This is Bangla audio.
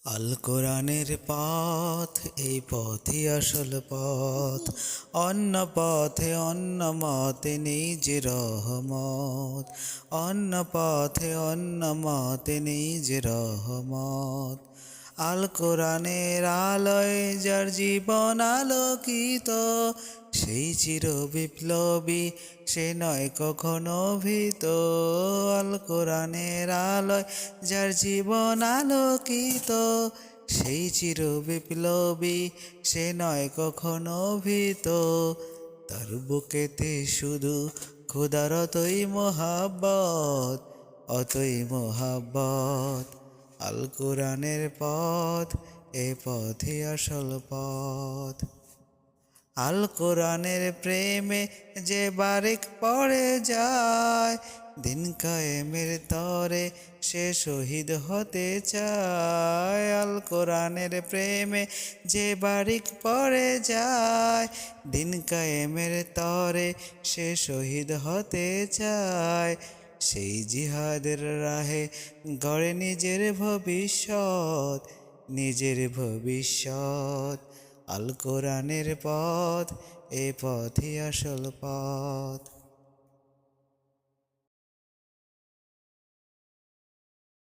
আল কোরআনের পথ, এই পথই আসল পথ। অন্য পথে অন্য মতে নেই যে রহমত। অন্য পথে অন্য মতে নেই যে রহমত। আল কোরআনের আলোয় যার জীবন আলোকিত, সেই চির বিপ্লবী, সে নয় কখনো ভীত। আল কোরআনের আলোয় যার জীবন আলোকিত, সেই চির বিপ্লবী, সে নয় কখনো ভীত। তার বুকেতে শুধু খোদার অতই মোহাব্বত, অতই মোহাব্বত। আল কোরআনের পথ, এ পথই আসল পথ। আল কোরআনের প্রেমে যে বারেক পড়ে যায়, দিন কায়েমের তরে সে শহীদ হতে চায়। আল কোরআনের প্রেমে যে বারিক পড়ে যায়, দিন কায়েমের তরে সে শহীদ হতে চায়। সেই জিহাদের রাহে গড়ে নিজের ভবিষ্যৎ, নিজের ভবিষ্যৎ। আল কোরআনের পথ, এ পথই আসল পথ।